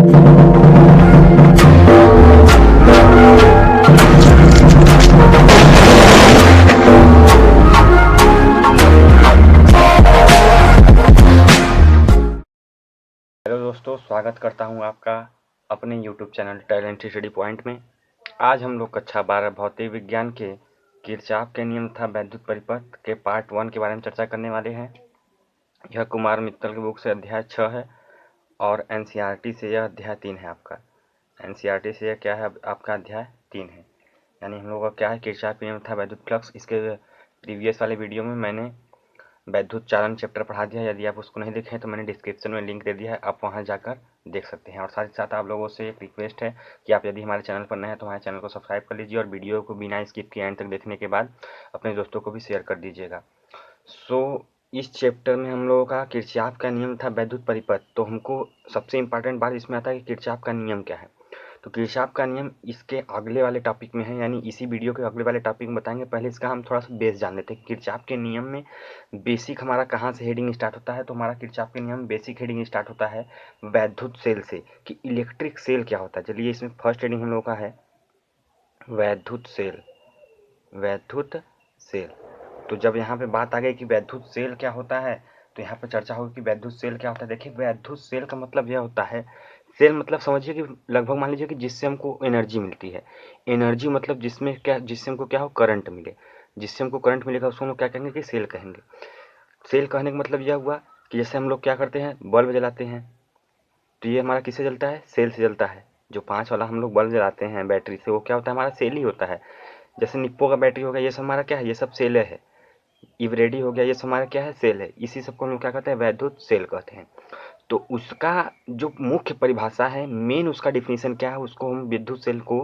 Hello दोस्तों, स्वागत करता हूं आपका अपने YouTube channel talent study point में। आज हम लोग कक्षा 12 भौतिक विज्ञान के किरचॉफ के नियम तथा वैद्युत परिपथ के पार्ट 1 के बारे में चर्चा करने वाले हैं। यह कुमार मित्तल की बुक से अध्याय 6 है और NCERT से यह अध्याय 3 है। आपका NCERT से यह क्या है, आपका अध्याय 3 है। यानी हम लोग का क्या है, किरचॉफ के नियम तथा वैद्युत फ्लक्स। इसके प्रीवियस वाले वीडियो में मैंने वैद्युत चालन चैप्टर पढ़ा दिया है। यदि आप उसको नहीं देखें तो मैंने डिस्क्रिप्शन में लिंक दे दिया है, आप वहां जाकर देख सकते हैं। और साथ ही साथ आप लोगों से एक रिक्वेस्ट है कि आप यदि हमारे चैनल पर नए हैं तो हमारे चैनल को सब्सक्राइब कर लीजिए और वीडियो को बिना स्किप किए एंड तक देखने के बाद अपने दोस्तों को भी शेयर कर दीजिएगा। इस चैप्टर में हम लोगों का किरचॉफ का नियम था वैद्युत परिपथ। तो हमको सबसे इम्पोर्टेंट बात इसमें आता है कि किरचॉफ का नियम क्या है। तो किरचॉफ का नियम इसके अगले वाले टॉपिक में है, यानी इसी वीडियो के अगले वाले टॉपिक में बताएंगे। पहले इसका हम थोड़ा सा बेस जान लेते हैं। किरचॉफ के नियम में बेसिक हमारा कहाँ से हेडिंग स्टार्ट होता है। तो हमारा किरचॉफ के नियम बेसिक हेडिंग स्टार्ट होता है वैद्युत सेल से, कि इलेक्ट्रिक सेल क्या होता है। चलिए, इसमें फर्स्ट हेडिंग हम लोग का है वैद्युत सेल। वैद्युत सेल, तो जब यहाँ पे बात आ गई कि वैद्युत सेल क्या होता है तो यहाँ पे चर्चा होगी कि वैद्युत सेल क्या होता है। देखिए, वैद्युत सेल का मतलब यह होता है, सेल मतलब समझिए कि लगभग मान लीजिए कि जिससे हमको एनर्जी मिलती है। एनर्जी मतलब जिसमें क्या, जिससे हमको क्या हो, करंट मिले। जिससे हमको करंट मिलेगा उसको हम लोग क्या कहेंगे कि सेल कहेंगे। सेल कहने का मतलब यह हुआ कि जैसे हम लोग क्या करते हैं, बल्ब जलाते हैं, तो ये हमारा किससे जलता है, सेल से जलता है। जो 5 वाला हम लोग बल्ब जलाते हैं बैटरी से, वो क्या होता है, हमारा सेल ही होता है। जैसे निप्पो का बैटरी हो गया, ये सब हमारा क्या है, ये सब सेल है। इवरेडी हो गया, ये सब हमारा क्या है, सेल है। इसी सबको हम लोग क्या कहते हैं, वैद्युत सेल कहते हैं। तो उसका जो मुख्य परिभाषा है, मेन उसका डिफिनीशन क्या है, उसको हम विद्युत सेल को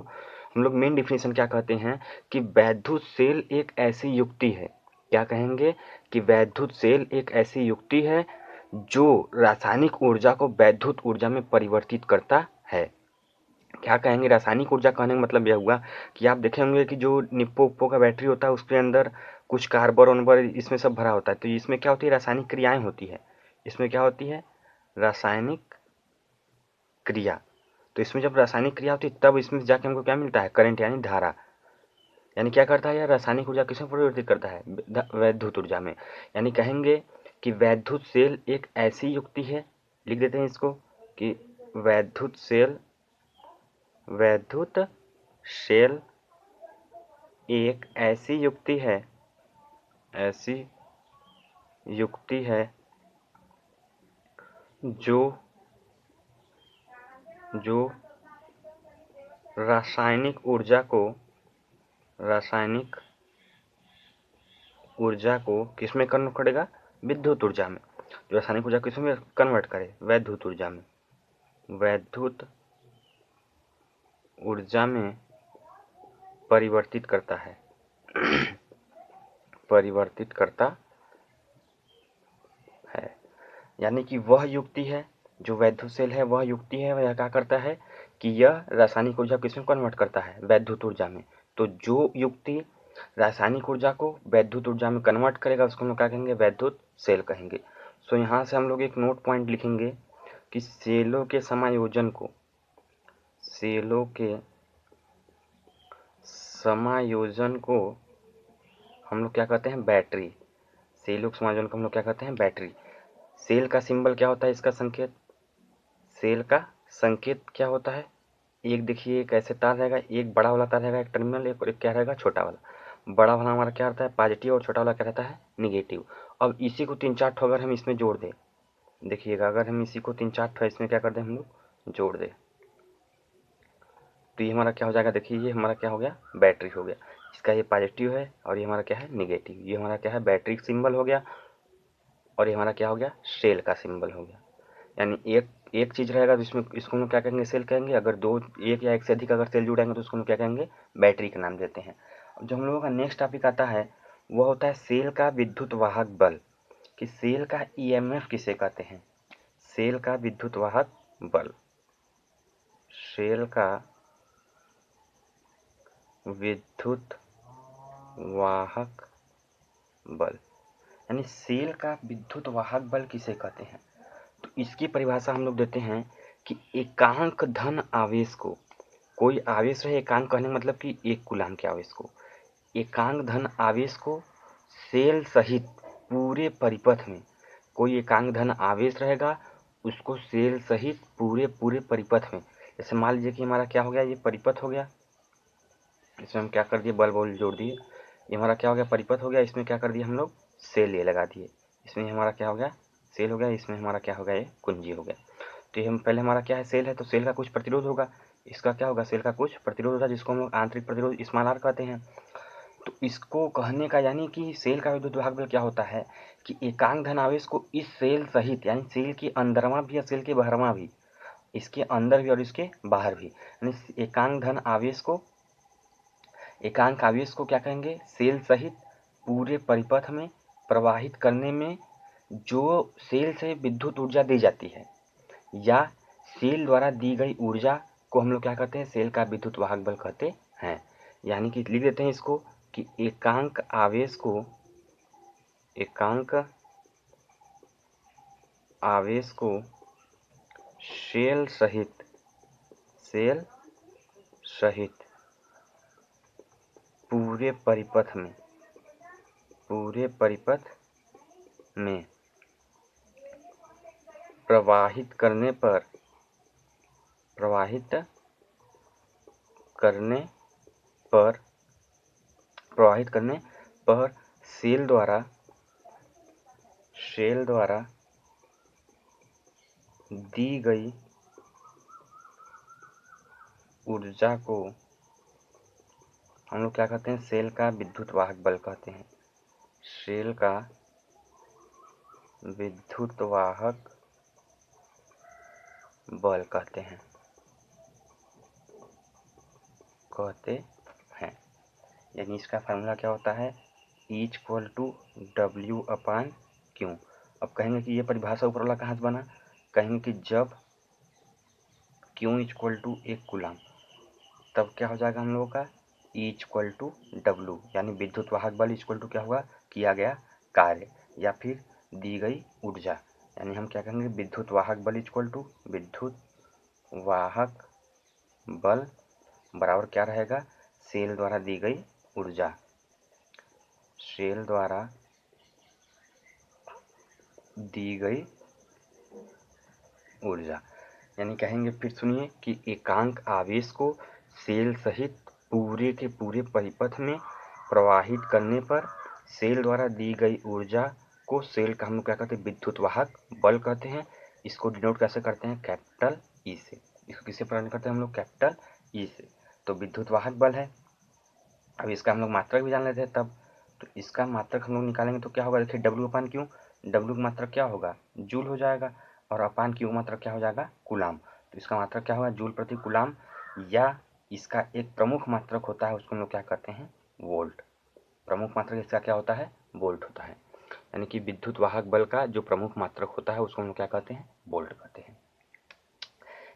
हम लोग मेन डिफिनीशन क्या कहते हैं कि वैद्युत सेल एक ऐसी युक्ति है। क्या कहेंगे कि वैद्युत सेल एक ऐसी युक्ति है जो रासायनिक ऊर्जा को वैद्युत ऊर्जा में परिवर्तित करता है। क्या कहेंगे, रासायनिक ऊर्जा कहने का मतलब यह हुआ कि आप देखे होंगे कि जो निप्पो उप्पो का बैटरी होता है उसके अंदर कुछ कार्बन वार्बन इसमें सब भरा होता है। तो इसमें क्या होती है, रासायनिक क्रियाएं होती है। इसमें क्या होती है, रासायनिक क्रिया। तो इसमें जब रासायनिक क्रिया होती है तब इसमें जाके हमको क्या मिलता है, करंट यानी धारा। यानी क्या करता है यार, रासायनिक ऊर्जा किसमें परिवर्तित करता है, वैद्युत ऊर्जा में। यानी कहेंगे कि वैद्युत सेल एक ऐसी युक्ति है, लिख देते हैं इसको कि वैद्युत सेल, वैद्युत सेल एक ऐसी युक्ति है, ऐसी युक्ति है जो जो रासायनिक ऊर्जा को किसमें कन्वर्ट करेगा, विद्युत ऊर्जा में। जो रासायनिक ऊर्जा किसमें कन्वर्ट करे, वैद्युत ऊर्जा में। वैद्युत ऊर्जा में परिवर्तित करता है परिवर्तित करता है। यानी कि वह युक्ति है, जो वैद्युत सेल है वह युक्ति है, वह क्या करता है कि यह रासायनिक ऊर्जा किसमें कन्वर्ट करता है, वैद्युत ऊर्जा में। तो जो युक्ति रासायनिक ऊर्जा को वैद्युत ऊर्जा में कन्वर्ट करेगा उसको हम क्या कहेंगे, वैद्युत सेल कहेंगे। सो यहाँ से हम लोग एक नोट पॉइंट लिखेंगे कि सेलों के समायोजन को, सेलों के समायोजन को हम लोग क्या कहते हैं, बैटरी। सेलों के समायोजन को हम लोग क्या कहते हैं, बैटरी। सेल का सिंबल क्या होता है, इसका संकेत, सेल का संकेत क्या होता है, एक देखिए एक ऐसे तार रहेगा, एक बड़ा वाला तार रहेगा, एक टर्मिनल, एक क्या रहेगा, छोटा वाला। बड़ा वाला हमारा क्या रहता है, पॉजिटिव, और छोटा वाला क्या रहता है, निगेटिव। अब इसी को 3-4 ठो अगर हम इसमें जोड़ दें, देखिएगा, अगर हम इसी को 3-4 ठो इसमें क्या कर दें, हम लोग जोड़ दें, तो ये हमारा क्या हो जाएगा, देखिए ये हमारा क्या हो गया, बैटरी हो गया। इसका ये पॉजिटिव है और ये हमारा क्या है, निगेटिव। ये हमारा क्या है, बैटरी सिंबल हो गया, और ये हमारा क्या हो गया, सेल का सिंबल हो गया। यानी एक एक चीज रहेगा जिसमें इसको हम क्या कहेंगे, सेल कहेंगे। अगर दो, एक या एक से अधिक अगर सेल जुड़ेंगे तो उसको हम क्या कहेंगे, बैटरी का नाम देते हैं। अब जो हम लोगों का नेक्स्ट टॉपिक आता है वह होता है सेल का विद्युत वाहक बल, कि सेल का ईएमएफ किसे कहते हैं। सेल का विद्युत वाहक बल, सेल का विद्युत वाहक बल, यानी सेल का विद्युत वाहक बल किसे कहते हैं। तो इसकी परिभाषा हम लोग देते हैं कि एकांक धन आवेश को, कोई आवेश रहे, एकांक कहने का मतलब कि 1 कूलाम के आवेश को, एकांक धन आवेश को सेल सहित पूरे परिपथ में, कोई एकांक धन आवेश रहेगा उसको सेल सहित पूरे परिपथ में, जैसे मान लीजिए कि हमारा क्या हो गया, ये परिपथ हो गया, इसमें हम क्या कर दिए, बल बल जोड़ दिए, ये हमारा क्या हो गया, परिपथ हो गया, इसमें क्या कर दिया हम लोग, सेल ये लगा दिए, इसमें हमारा क्या हो गया, सेल हो गया, इसमें हमारा क्या हो गया, ये कुंजी हो गया। तो ये हम पहले हमारा क्या है, सेल है, तो सेल का कुछ प्रतिरोध होगा, इसका क्या होगा, सेल का कुछ प्रतिरोध होगा, जिसको हम लोग आंतरिक प्रतिरोध स्मॉल r कहते हैं। तो इसको कहने का यानी कि सेल का विद्युत वाहक बल क्या होता है कि एकांक धन आवेश को इस सेल सहित, यानी सेल के अंदरवा भी या सेल के बाहरवा भी, इसके अंदर भी और इसके बाहर भी, यानी एकांक धन आवेश को, एकांक आवेश को क्या कहेंगे, सेल सहित पूरे परिपथ में प्रवाहित करने में जो सेल से विद्युत ऊर्जा दी जाती है या सेल द्वारा दी गई ऊर्जा को हम लोग क्या कहते हैं, सेल का विद्युत वाहक बल कहते हैं। यानी कि लिख देते हैं इसको कि एकांक आवेश को, एकांक आवेश को सेल सहित, सेल सहित पूरे परिपथ में, पूरे परिपथ में प्रवाहित करने पर, प्रवाहित करने पर, प्रवाहित करने पर सेल द्वारा, सेल द्वारा दी गई ऊर्जा को हम लोग क्या कहते हैं, सेल का विद्युत वाहक बल कहते हैं, सेल का विद्युत वाहक बल कहते हैं, यानी इसका फार्मूला क्या होता है, E = W/Q। अब कहेंगे कि ये परिभाषा ऊपर वाला कहाँ से बना, कहेंगे कि जब Q = 1 कूलाम, तब क्या हो जाएगा हम लोगों का, E = W, यानी विद्युत वाहक बल इक्वल टू क्या होगा, किया गया कार्य या फिर दी गई ऊर्जा, यानी हम क्या कहेंगे, विद्युत वाहक बल इक्वल टू विद्युत वाहक बल बराबर क्या रहेगा, सेल द्वारा दी गई ऊर्जा, सेल द्वारा दी गई ऊर्जा। यानी कहेंगे, फिर सुनिए कि एकांक आवेश को सेल सहित पूरे के पूरे परिपथ में प्रवाहित करने पर सेल द्वारा दी गई ऊर्जा को सेल का हम लोग क्या कहते हैं, विद्युत वाहक बल कहते हैं। इसको डिनोट कैसे करते हैं, कैपिटल ई से। इसको किससे प्रदान करते हैं हम लोग, कैपिटल ई से। तो विद्युत वाहक बल है। अब इसका हम लोग मात्रक भी जान लेते हैं तब। तो इसका मात्रक हम लोग निकालेंगे तो क्या होगा, देखिए W/Q, W का मात्रक क्या होगा, जूल हो जाएगा, और अपान Q मात्रक क्या हो जाएगा, कूलाम। तो इसका मात्रक क्या होगा, जूल प्रति कूलाम, या इसका एक प्रमुख मात्रक होता है उसको हम लोग क्या कहते हैं, वोल्ट। प्रमुख मात्रक इसका क्या होता है, वोल्ट होता है। यानी कि विद्युत वाहक बल का जो प्रमुख मात्रक होता है उसको हम लोग क्या कहते हैं, वोल्ट कहते हैं।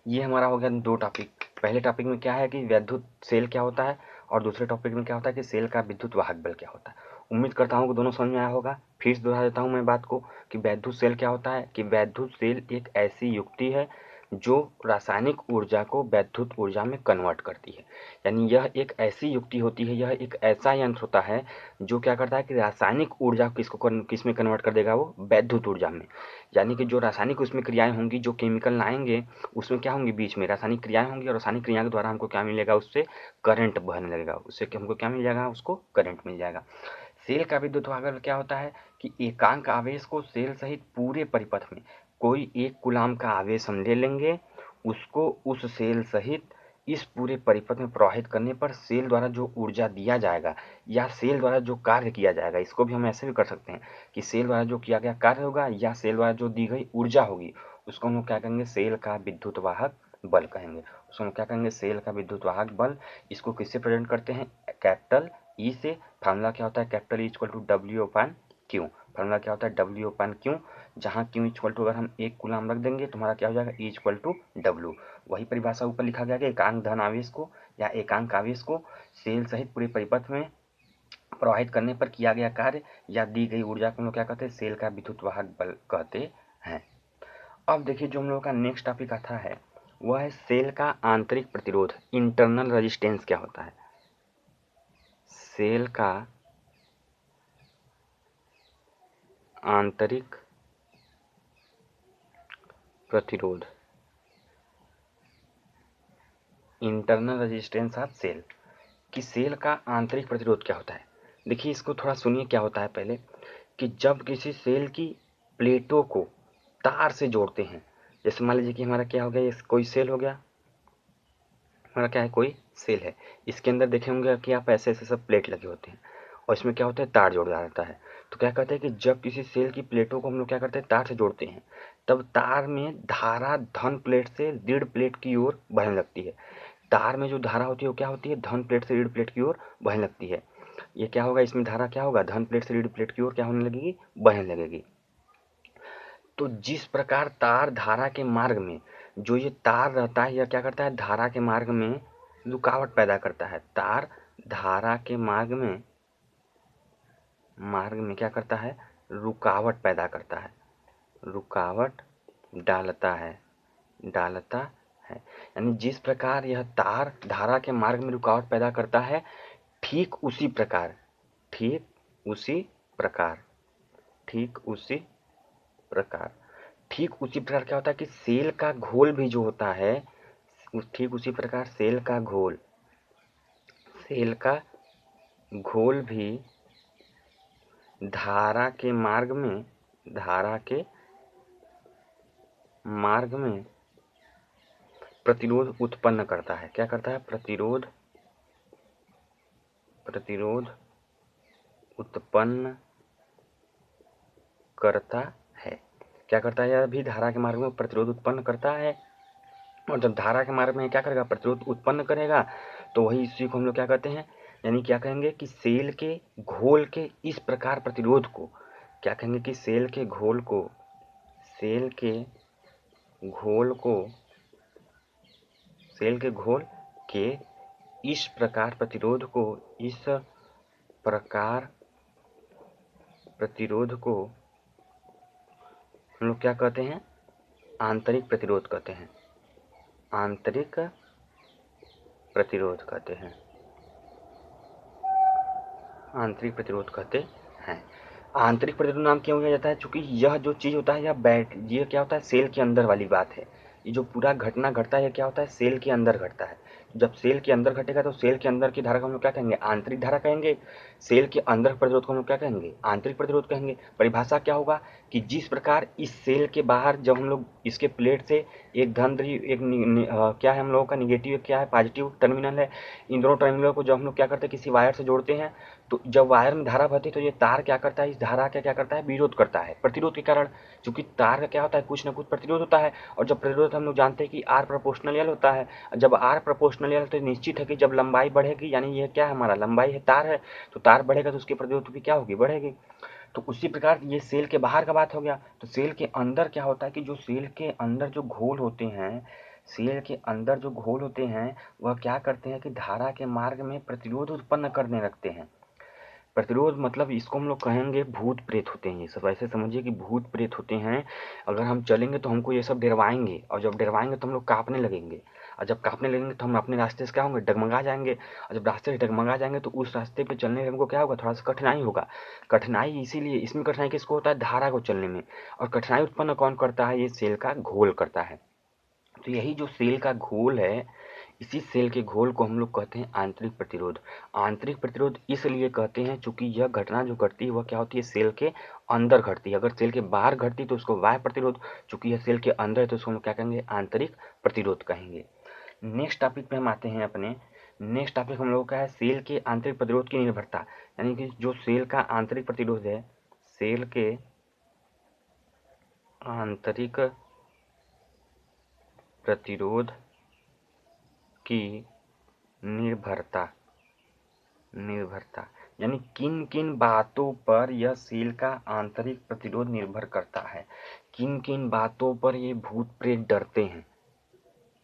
ये हमारा हो गया 2 टॉपिक। पहले टॉपिक में क्या है कि विद्युत सेल क्या होता है, और दूसरे टॉपिक में क्या होता है कि सेल का विद्युत वाहक बल क्या होता है। उम्मीद करता हूँ कि दोनों समझ में आया होगा। फिर से दोहरा देता हूँ मैं बात को कि विद्युत सेल क्या होता है, कि विद्युत सेल एक ऐसी युक्ति है जो रासायनिक ऊर्जा को विद्युत ऊर्जा में कन्वर्ट करती है। यानी यह एक ऐसी युक्ति होती है, यह एक ऐसा यंत्र होता है जो क्या करता है कि रासायनिक ऊर्जा किस में कन्वर्ट कर देगा, वो विद्युत ऊर्जा में। यानी कि जो रासायनिक उसमें क्रियाएं होंगी, जो केमिकल आएंगे उसमें क्या होंगी, बीच में रासायनिक क्रियाएं होंगी, और रासायनिक क्रिया के द्वारा हमको क्या मिलेगा, उससे करंट बहने लगेगा, उससे हमको क्या मिल जाएगा, उसको करंट मिल जाएगा। सेल का विद्युत वाहक बल क्या होता है कि एकांक आवेश को सेल सहित पूरे परिपथ में, कोई 1 कूलाम का आवेश हम ले लेंगे, उसको उस सेल सहित इस पूरे परिपथ में प्रवाहित करने पर सेल द्वारा जो ऊर्जा दिया जाएगा या सेल द्वारा जो कार्य किया जाएगा, इसको भी हम ऐसे भी कर सकते हैं कि सेल द्वारा जो किया गया कार्य होगा या सेल द्वारा जो दी गई ऊर्जा होगी, उसको हम लोग क्या कहेंगे, सेल का विद्युत वाहक बल कहेंगे। उसको हम क्या कहेंगे, सेल का विद्युत वाहक बल। इसको किससे प्रेजेंट करते हैं, कैपिटल ई से। फार्मूला क्या होता है, capital E equal to W/Q। Formula क्या होता है, W/Q, जहाँ Q इक्वल टू अगर हम 1 कूलाम रख देंगे तो हमारा क्या हो जाएगा, E = W। वही परिभाषा ऊपर लिखा गया कि एकांक धन आवेश को या एकांक आवेश को सेल सहित पूरे परिपथ में प्रवाहित करने पर किया गया कार्य या दी गई ऊर्जा को हम लोग क्या कहते हैं, सेल का विद्युत वाहक बल कहते हैं। अब देखिए जो हम लोगों का नेक्स्ट टॉपिक आता है वह है सेल का आंतरिक प्रतिरोध। इंटरनल रेजिस्टेंस क्या होता है? सेल का आंतरिक प्रतिरोध, इंटरनल रेजिस्टेंस ऑफ सेल। कि सेल का आंतरिक प्रतिरोध क्या होता है? देखिए इसको थोड़ा सुनिए क्या होता है पहले, कि जब किसी सेल की प्लेटों को तार से जोड़ते हैं, जैसे मान लीजिए कि हमारा क्या हो गया, ये कोई सेल हो गया, हमारा क्या है, कोई सेल है, इसके अंदर देखे होंगे कि आप ऐसे ऐसे सब प्लेट लगे होते हैं और इसमें क्या होता है, तार जोड़ा रहता है। तो क्या कहते हैं कि जब किसी सेल की प्लेटों को हम लोग क्या करते हैं, तार से जोड़ते हैं, तब तार में धारा धन प्लेट से ऋण प्लेट की ओर बहने लगती है। तार में जो धारा होती है वो क्या होती है, धन प्लेट से ऋण प्लेट की ओर बहने लगती है। ये क्या होगा, इसमें धारा क्या होगा, धन प्लेट से ऋण प्लेट की ओर क्या होने लगेगी, बहने लगेगी। तो जिस प्रकार तार धारा के मार्ग में, जो ये तार रहता है, यह क्या करता है, धारा के मार्ग में रुकावट पैदा करता है। तार धारा के मार्ग में क्या करता है, रुकावट पैदा करता है, रुकावट डालता है, यानी जिस प्रकार यह तार धारा के मार्ग में रुकावट पैदा करता है, ठीक उसी प्रकार क्या होता है कि सेल का घोल भी जो होता है, ठीक उसी प्रकार सेल का घोल भी धारा के मार्ग में प्रतिरोध उत्पन्न करता है। क्या करता है, प्रतिरोध उत्पन्न करता है। क्या करता है, यह भी धारा के मार्ग में प्रतिरोध उत्पन्न करता है। और जब धारा के मार्ग में क्या करेगा, प्रतिरोध उत्पन्न करेगा, तो वही इसी को हम लोग क्या कहते हैं, यानी क्या कहेंगे कि सेल के घोल के इस प्रकार प्रतिरोध को क्या कहेंगे कि सेल के घोल के इस प्रकार प्रतिरोध को हम लोग क्या कहते हैं, आंतरिक प्रतिरोध कहते हैं। आंतरिक प्रतिरोध कहते हैं। आंतरिक प्रतिरोध नाम क्यों दिया जाता है, क्योंकि यह जो चीज होता है, ये क्या होता है, सेल के अंदर वाली बात है। ये जो पूरा घटना घटता है, ये क्या होता है, सेल के अंदर घटता है। जब सेल के अंदर घटेगा तो सेल के अंदर की धारा को हम लोग क्या कहेंगे, आंतरिक धारा कहेंगे। सेल के अंदर प्रतिरोध को हम लोग क्या कहेंगे, आंतरिक प्रतिरोध कहेंगे। परिभाषा क्या होगा कि जिस प्रकार इस सेल के बाहर जब हम लोग इसके प्लेट से एक धन एक क्या है हम लोगों का निगेटिव, क्या है पॉजिटिव टर्मिनल है, इन दोनों टर्मिनल को जब हम लोग क्या करते हैं, किसी वायर से जोड़ते हैं, तो जब वायर में धारा बहती है तो ये तार क्या करता है, इस धारा का क्या करता है, विरोध करता है प्रतिरोध के कारण। क्योंकि तार का क्या होता है, कुछ ना कुछ प्रतिरोध होता है, और जब प्रतिरोध हम लोग जानते हैं कि आर प्रोपोर्शनल एल होता है। जब आर प्रोपोर्शनल एल तो निश्चित है कि जब लंबाई बढ़ेगी, यानी ये क्या है, हमारा लंबाई है, तार है, तो तार बढ़ेगा तो उसकी प्रतिरोध भी क्या होगी, बढ़ेगी। तो उसी प्रकार ये सेल के बाहर का बात हो गया। तो सेल के अंदर क्या होता है कि जो सेल के अंदर जो घोल होते हैं, वह क्या करते हैं कि धारा के मार्ग में प्रतिरोध उत्पन्न करने लगते हैं। प्रतिरोध मतलब इसको हम लोग कहेंगे भूत प्रेत होते हैं। ये सब ऐसे समझिए कि भूत प्रेत होते हैं। अगर हम चलेंगे तो हमको ये सब डरवाएंगे, और जब डरवाएंगे तो हम लोग कांपने लगेंगे, और जब कांपने लगेंगे तो हम अपने रास्ते से क्या होंगे, डगमगा जाएंगे। और जब रास्ते से डगमगा जाएंगे तो उस रास्ते पे चलने में हमको क्या होगा, थोड़ा सा कठिनाई होगा। कठिनाई इसीलिए, इसमें कठिनाई किसको होता है, धारा को चलने में। और कठिनाई उत्पन्न कौन करता है, ये सेल का घोल करता है। तो यही जो सेल का घोल है, इसी सेल के घोल को हम लोग कहते हैं आंतरिक प्रतिरोध। आंतरिक प्रतिरोध इसलिए कहते हैं क्योंकि यह घटना जो घटती है वह क्या होती है, सेल के अंदर घटती है। अगर सेल के बाहर घटती तो उसको बाह्य प्रतिरोध, चूंकि यह सेल के अंदर है तो उसको हम लोग क्या कहेंगे, आंतरिक प्रतिरोध कहेंगे। नेक्स्ट टॉपिक पे हम आते हैं अपने। नेक्स्ट टॉपिक हम लोगों का है सेल के आंतरिक प्रतिरोध की निर्भरता, यानी कि जो सेल का आंतरिक प्रतिरोध है, सेल के आंतरिक प्रतिरोध की निर्भरता यानी किन किन बातों पर यह सेल का आंतरिक प्रतिरोध निर्भर करता है, किन किन बातों पर ये भूत प्रेत डरते हैं।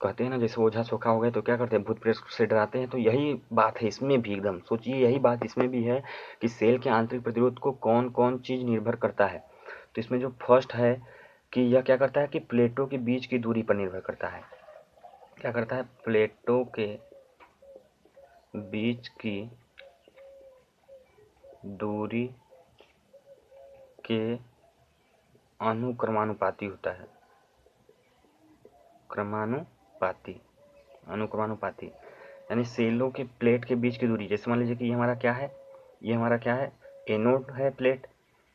कहते हैं ना, जैसे ओझा सोखा हो गए तो क्या करते हैं, भूत प्रेत से डराते हैं। तो यही बात है इसमें भी, एकदम सोचिए यही बात इसमें भी है कि सेल के आंतरिक प्रतिरोध को कौन कौन चीज निर्भर करता है। तो इसमें जो फर्स्ट है कि यह क्या करता है कि प्लेटों के बीच की दूरी पर निर्भर करता है। क्या करता है, प्लेटों के बीच की दूरी के अनुक्रमानुपाती होता है। अनुक्रमानुपाती यानी सेलों के प्लेट के बीच की दूरी, जैसे मान लीजिए कि ये हमारा क्या है, एनोड है प्लेट,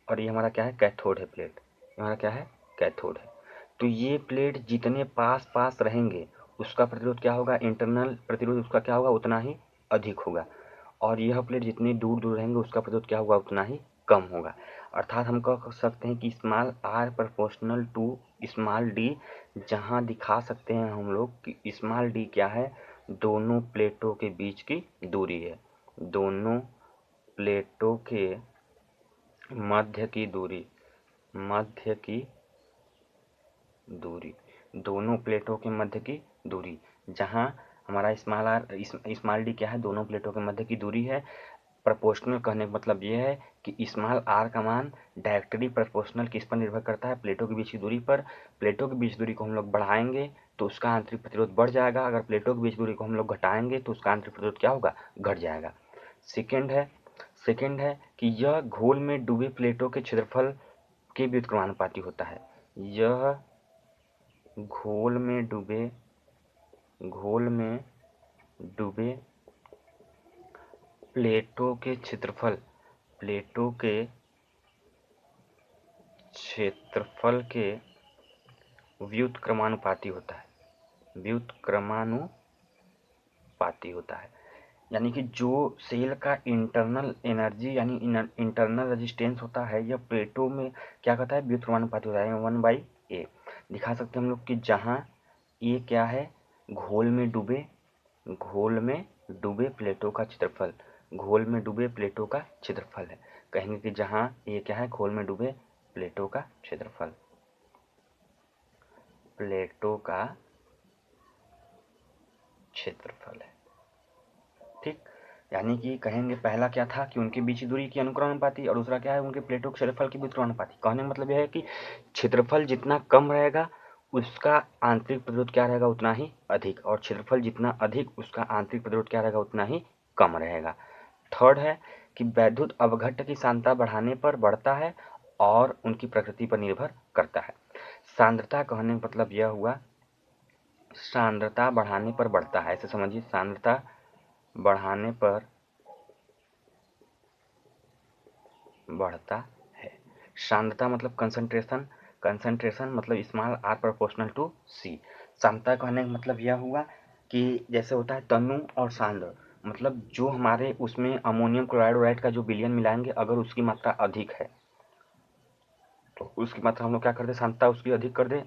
और ये हमारा क्या है, कैथोड है प्लेट। ये हमारा क्या है, कैथोड है। तो ये प्लेट जितने पास पास रहेंगे उसका प्रतिरोध क्या होगा, इंटरनल प्रतिरोध उसका क्या होगा, उतना ही अधिक होगा। और यह प्लेट जितनी दूर दूर रहेंगे उसका प्रतिरोध क्या होगा, उतना ही कम होगा। अर्थात हम कह सकते हैं कि small r proportional to small d, जहाँ दिखा सकते हैं हम लोग कि स्मॉल डी क्या है, दोनों प्लेटों के बीच की दूरी है। दोनों प्लेटों के मध्य की दूरी, दोनों प्लेटों के मध्य की दूरी, जहाँ हमारा स्मॉल डी क्या है, दोनों प्लेटों के मध्य की दूरी है। प्रोपोर्शनल कहने का मतलब ये है कि स्मॉल आर का मान डायरेक्टली प्रोपोर्शनल किस पर निर्भर करता है, प्लेटों के बीच की दूरी पर। प्लेटों के बीच दूरी को हम लोग बढ़ाएंगे तो उसका आंतरिक प्रतिरोध बढ़ जाएगा, अगर प्लेटों के बीच दूरी को हम लोग घटाएंगे तो उसका आंतरिक प्रतिरोध क्या होगा, घट जाएगा। सेकेंड है कि यह घोल में डूबे प्लेटों के क्षेत्रफल के व्युत्क्रमानुपाती होता है। यह घोल में डूबे प्लेटों के क्षेत्रफल के व्युत्क्रमानुपाती होता है। यानी कि जो सेल का इंटरनल एनर्जी यानी इंटरनल रेजिस्टेंस होता है, यह प्लेटों में क्या कहता है, व्युत्क्रमानुपाती होता है, 1/a। दिखा सकते हैं हम लोग कि जहाँ ये क्या है, घोल में डूबे प्लेटों का क्षेत्रफल, है। कहेंगे कि जहाँ ये क्या है, घोल में डूबे प्लेटों का क्षेत्रफल है। ठीक, यानी कि कहेंगे पहला क्या था कि उनके बीच की दूरी की अनुक्रमानुपाती, और दूसरा क्या है, उनके प्लेटों के क्षेत्रफल की व्युत्क्रमानुपाती। कहने का मतलब यह है कि क्षेत्रफल जितना कम रहेगा उसका आंतरिक प्रतिरोध क्या रहेगा, उतना ही अधिक, और क्षेत्रफल जितना अधिक उसका आंतरिक प्रतिरोध क्या रहेगा, उतना ही कम रहेगा। थर्ड है कि वैद्युत अपघट्ट की सांद्रता बढ़ाने पर बढ़ता है और उनकी प्रकृति पर निर्भर करता है। सांद्रता कहने का मतलब यह हुआ, सांद्रता बढ़ाने पर बढ़ता है, ऐसे समझिए, सांद्रता बढ़ाने पर बढ़ता है। सांद्रता मतलब कंसंट्रेशन मतलब स्मॉल आर प्रोपोर्शनल टू सी। सांद्रता कहने का मतलब यह हुआ कि जैसे होता है तनु और सांद्र, मतलब जो हमारे उसमें अमोनियम क्लोराइड का जो विलयन मिलाएंगे, अगर उसकी मात्रा अधिक है तो उसकी मात्रा हम लोग क्या कर दे, सांद्रता उसकी अधिक कर दे,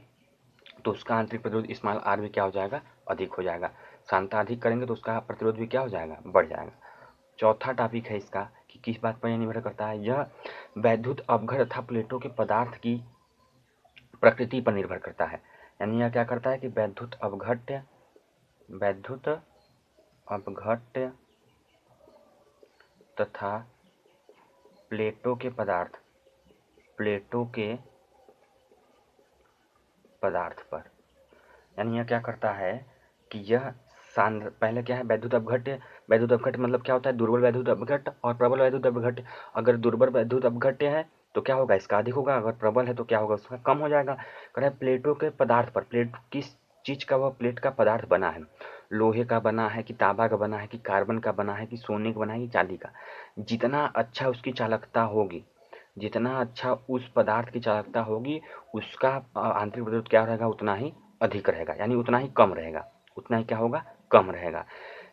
तो उसका आंतरिक प्रतिरोध स्मॉल आर भी क्या हो जाएगा, अधिक हो जाएगा। सांद्रता अधिक करेंगे तो उसका प्रतिरोध भी क्या हो जाएगा, बढ़ जाएगा। चौथा टॉपिक है इसका कि किस बात पर यह निर्भर करता है, यह वैद्युत अपघट्ट तथा प्लेटों के पदार्थ की प्रकृति पर निर्भर करता है। यानी यह क्या करता है कि वैद्युत अपघट्ट तथा प्लेटों के पदार्थ पर, यानी यह क्या करता है कि यह पहले क्या है, वैद्युत अपघट्ट मतलब क्या होता है, दुर्बल वैद्युत अपघट्ट और प्रबल वैद्युत अपघट्ट। अगर दुर्बल वैद्युत अपघट्ट है तो क्या होगा, इसका अधिक होगा, अगर प्रबल है तो क्या होगा, उसका कम हो जाएगा। कह रहे प्लेटों के पदार्थ पर, प्लेट किस चीज का वह प्लेट का पदार्थ बना है, लोहे का बना है कि तांबा का बना है कि कार्बन का बना है कि सोने का बना है कि चांदी का, जितना अच्छा उसकी चालकता होगी, जितना अच्छा उस पदार्थ की चालकता होगी, उसका आंतरिक प्रतिरोध क्या रहेगा, उतना ही अधिक रहेगा, यानी उतना ही कम रहेगा, उतना ही क्या होगा, कम रहेगा।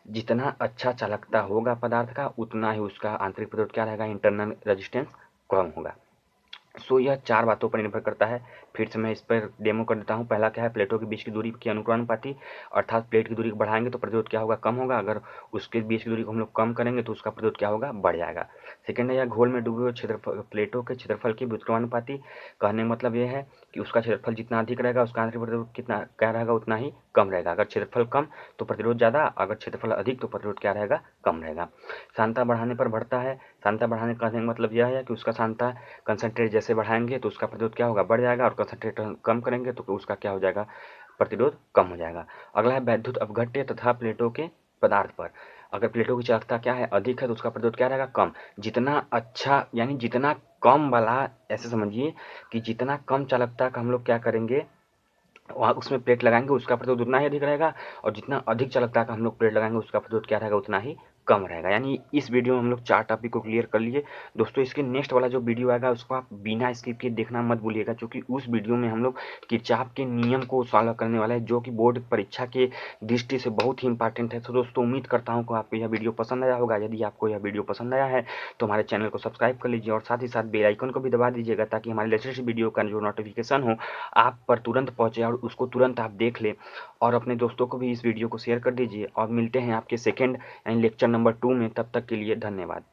जितना अच्छा चालकता होगा पदार्थ का, उतना ही उसका आंतरिक प्रतिरोध क्या रहेगा, इंटरनल रेजिस्टेंस कम होगा। सो यह चार बातों पर निर्भर करता है। फिर से मैं इस पर डेमो कर देता हूँ। पहला क्या है, प्लेटों के बीच की दूरी की अनुक्रमानुपाती, अर्थात प्लेट की दूरी को बढ़ाएंगे तो प्रतिरोध क्या होगा, कम होगा, अगर उसके बीच की दूरी को हम लोग कम करेंगे तो उसका प्रतिरोध क्या होगा, बढ़ जाएगा। सेकेंड है, यह घोल में डूबे हुए प्लेटों के क्षेत्रफल की व्युत्क्रमानुपाती। कहने का मतलब यह है कि उसका क्षेत्रफल जितना अधिक रहेगा उसका आंतरिक प्रतिरोध कितना क्या रहेगा, उतना ही कम रहेगा। अगर क्षेत्रफल कम तो प्रतिरोध ज़्यादा, अगर क्षेत्रफल अधिक तो प्रतिरोध क्या रहेगा, कम रहेगा। सांद्रता बढ़ाने पर बढ़ता है। सांद्रता बढ़ाने का मतलब यह है कि उसका सांद्रता कंसंट्रेट जैसे बढ़ाएंगे तो उसका प्रतिरोध क्या होगा, बढ़ जाएगा, और कंसंट्रेट कम करेंगे तो उसका क्या हो जाएगा, प्रतिरोध कम हो जाएगा। अगला है वैद्युत अपघट्य तथा प्लेटों के पदार्थ पर। अगर प्लेटों की चालकता क्या है, अधिक है, तो उसका प्रतिरोध क्या रहेगा, कम। जितना अच्छा यानी जितना कम वाला, ऐसे समझिए कि जितना कम चालकता का हम लोग क्या करेंगे, वहाँ उसमें प्लेट लगाएंगे, उसका प्रतिरोध उतना ही अधिक रहेगा, और जितना अधिक चालकता का हम लोग प्लेट लगाएंगे उसका प्रतिरोध क्या रहेगा, उतना ही कम रहेगा। यानी इस वीडियो में हम लोग 4 टॉपिक को क्लियर कर लिए। दोस्तों इसके नेक्स्ट वाला जो वीडियो आएगा उसको आप बिना स्किप किए देखना मत भूलिएगा, क्योंकि उस वीडियो में हम लोग किरचॉफ के नियम को सॉल्व करने वाला है, जो कि बोर्ड परीक्षा के दृष्टि से बहुत ही इंपॉर्टेंट है। तो दोस्तों उम्मीद करता हूँ कि आपको यह वीडियो पसंद आया होगा। यदि आपको यह वीडियो पसंद आया है तो हमारे चैनल को सब्सक्राइब कर लीजिए और साथ ही साथ बेल आइकन को भी दबा दीजिएगा, ताकि हमारे लेटेस्ट वीडियो का जो नोटिफिकेशन हो आप पर तुरंत पहुँचे और उसको तुरंत आप देख लें। और अपने दोस्तों को भी इस वीडियो को शेयर कर दीजिए, और मिलते हैं आपके सेकेंड यानी लेक्चर नंबर 2 में। तब तक के लिए धन्यवाद।